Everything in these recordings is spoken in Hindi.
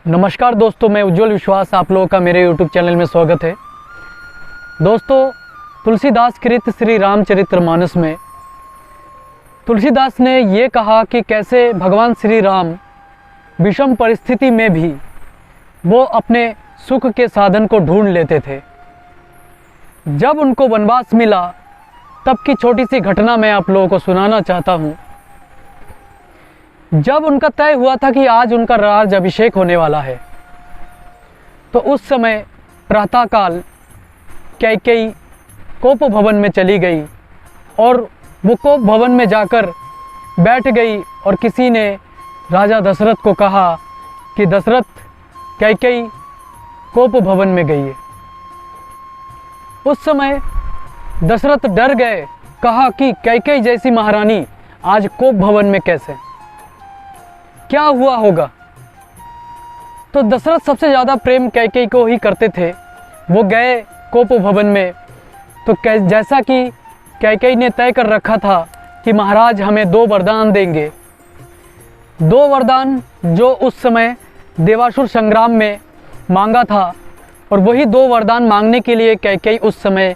नमस्कार दोस्तों, मैं उज्जवल विश्वास आप लोगों का मेरे YouTube चैनल में स्वागत है। दोस्तों, तुलसीदास कृत श्री रामचरितमानस में तुलसीदास ने ये कहा कि कैसे भगवान श्री राम विषम परिस्थिति में भी वो अपने सुख के साधन को ढूंढ लेते थे। जब उनको वनवास मिला तब की छोटी सी घटना मैं आप लोगों को सुनाना चाहता हूँ। जब उनका तय हुआ था कि आज उनका राज अभिषेक होने वाला है, तो उस समय प्रातःकाल कैकेयी कोप भवन में चली गई और वो कोप भवन में जाकर बैठ गई और किसी ने राजा दशरथ को कहा कि दशरथ, कैकेयी कोप भवन में गई है। उस समय दशरथ डर गए, कहा कि कैकेयी जैसी महारानी आज कोप भवन में कैसे, क्या हुआ होगा। तो दशरथ सबसे ज़्यादा प्रेम कैकेयी को ही करते थे। वो गए कोप भवन में, तो जैसा कि कैकेयी ने तय कर रखा था कि महाराज हमें 2 वरदान देंगे। 2 वरदान जो उस समय देवासुर संग्राम में मांगा था, और वही 2 वरदान मांगने के लिए कैकेयी उस समय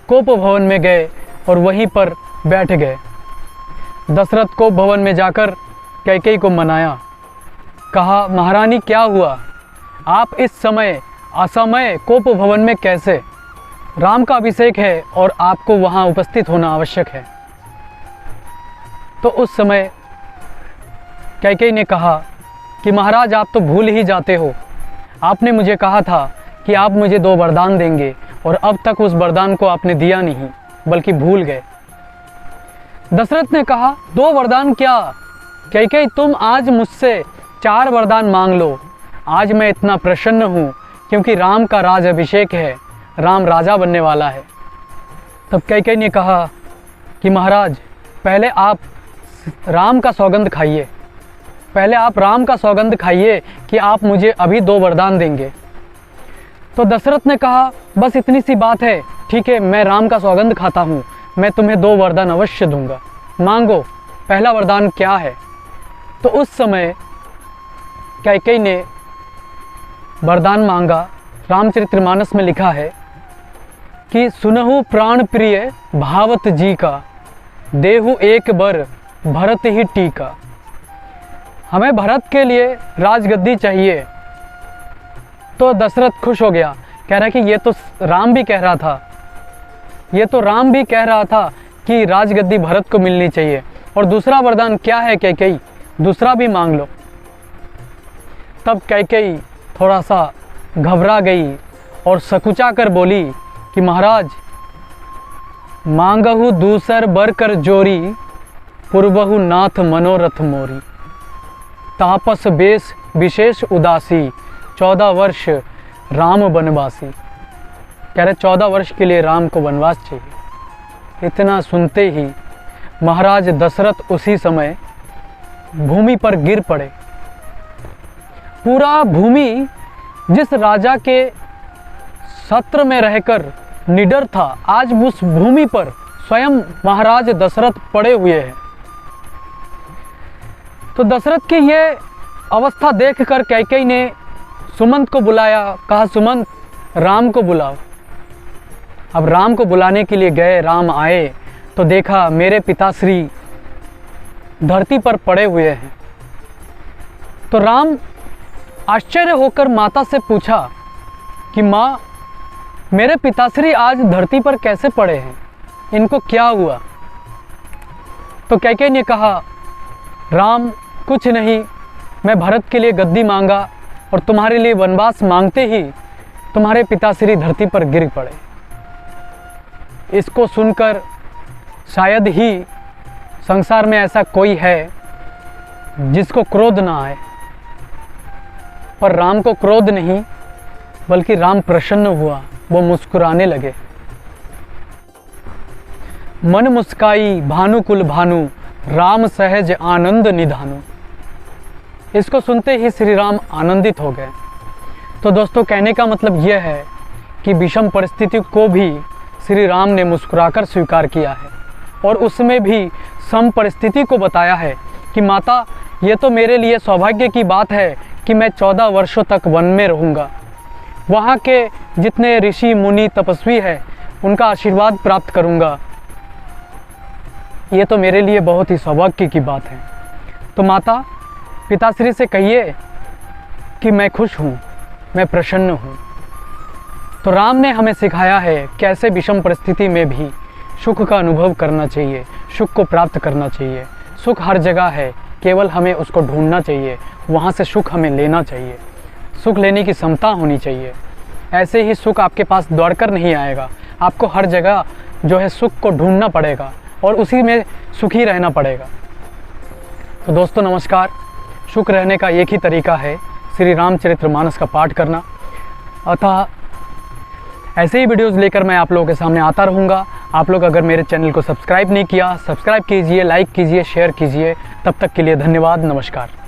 कोप भवन में गए और वहीं पर बैठ गए। दशरथ कोप भवन में जाकर कैकेयी को मनाया, कहा महारानी क्या हुआ, आप इस समय असमय कोप भवन में कैसे, राम का अभिषेक है और आपको वहाँ उपस्थित होना आवश्यक है। तो उस समय कैकेयी ने कहा कि महाराज आप तो भूल ही जाते हो, आपने मुझे कहा था कि आप मुझे 2 वरदान देंगे और अब तक उस वरदान को आपने दिया नहीं, बल्कि भूल गए। दशरथ ने कहा 2 वरदान क्या, कैकेयी तुम आज मुझसे 4 वरदान मांग लो। आज मैं इतना प्रसन्न हूँ क्योंकि राम का राज अभिषेक है, राम राजा बनने वाला है। तब कैकेयी ने कहा कि महाराज पहले आप राम का सौगंध खाइए, पहले आप राम का सौगंध खाइए कि आप मुझे अभी 2 वरदान देंगे। तो दशरथ ने कहा बस इतनी सी बात है, ठीक है मैं राम का सौगंध खाता हूँ, मैं तुम्हें 2 वरदान अवश्य दूंगा, मांगो पहला वरदान क्या है। तो उस समय कैकेयी ने वरदान मांगा। रामचरितमानस में लिखा है कि सुनहु प्राण प्रिय भावत जी का, देहु एक बर भरत ही टीका। हमें भरत के लिए राजगद्दी चाहिए। तो दशरथ खुश हो गया, कह रहा कि ये तो राम भी कह रहा था, ये तो राम भी कह रहा था कि राजगद्दी भरत को मिलनी चाहिए। और दूसरा वरदान क्या है कैकेयी, दूसरा भी मांग लो। तब कैकेयी थोड़ा सा घबरा गई और सकुचा कर बोली कि महाराज मांगहु दूसर बर कर जोरी, पूर्वहु नाथ मनोरथ मोरी। तापस बेश विशेष उदासी, 14 वर्ष राम वनवासी। कह रहे 14 वर्ष के लिए राम को वनवास चाहिए। इतना सुनते ही महाराज दशरथ उसी समय भूमि पर गिर पड़े। पूरा भूमि जिस राजा के सत्र में रहकर निडर था, आज उस भूमि पर स्वयं महाराज दशरथ पड़े हुए हैं। तो दशरथ की ये अवस्था देखकर कैकेयी ने सुमंत को बुलाया, कहा सुमंत राम को बुलाओ। अब राम को बुलाने के लिए गए, राम आए तो देखा मेरे पिताश्री धरती पर पड़े हुए हैं। तो राम आश्चर्य होकर माता से पूछा कि माँ मेरे पिताश्री आज धरती पर कैसे पड़े हैं, इनको क्या हुआ। तो कैकेयी ने कहा राम कुछ नहीं, मैं भरत के लिए गद्दी मांगा और तुम्हारे लिए वनवास मांगते ही तुम्हारे पिताश्री धरती पर गिर पड़े। इसको सुनकर शायद ही संसार में ऐसा कोई है जिसको क्रोध ना आए, पर राम को क्रोध नहीं बल्कि राम प्रसन्न हुआ, वो मुस्कुराने लगे। मन मुस्काई भानुकुल भानु, राम सहज आनंद निधानु। इसको सुनते ही श्री राम आनंदित हो गए। तो दोस्तों, कहने का मतलब यह है कि विषम परिस्थिति को भी श्री राम ने मुस्कुराकर स्वीकार किया है, और उसमें भी सम परिस्थिति को बताया है कि माता ये तो मेरे लिए सौभाग्य की बात है कि मैं 14 वर्षों तक वन में रहूँगा। वहाँ के जितने ऋषि मुनि तपस्वी हैं उनका आशीर्वाद प्राप्त करूँगा। ये तो मेरे लिए बहुत ही सौभाग्य की बात है। तो माता पिताश्री से कहिए कि मैं खुश हूँ, मैं प्रसन्न हूँ। तो राम ने हमें सिखाया है कैसे विषम परिस्थिति में भी सुख का अनुभव करना चाहिए, सुख को प्राप्त करना चाहिए। सुख हर जगह है, केवल हमें उसको ढूंढना चाहिए, वहाँ से सुख हमें लेना चाहिए। सुख लेने की क्षमता होनी चाहिए। ऐसे ही सुख आपके पास दौड़कर नहीं आएगा, आपको हर जगह जो है सुख को ढूंढना पड़ेगा और उसी में सुखी रहना पड़ेगा। तो दोस्तों नमस्कार। सुख रहने का एक ही तरीका है, श्री रामचरितमानस का पाठ करना। अतः ऐसे ही वीडियोज़ लेकर मैं आप लोगों के सामने आता रहूँगा। आप लोग अगर मेरे चैनल को सब्सक्राइब नहीं किया, सब्सक्राइब कीजिए, लाइक कीजिए, शेयर कीजिए। तब तक के लिए धन्यवाद, नमस्कार।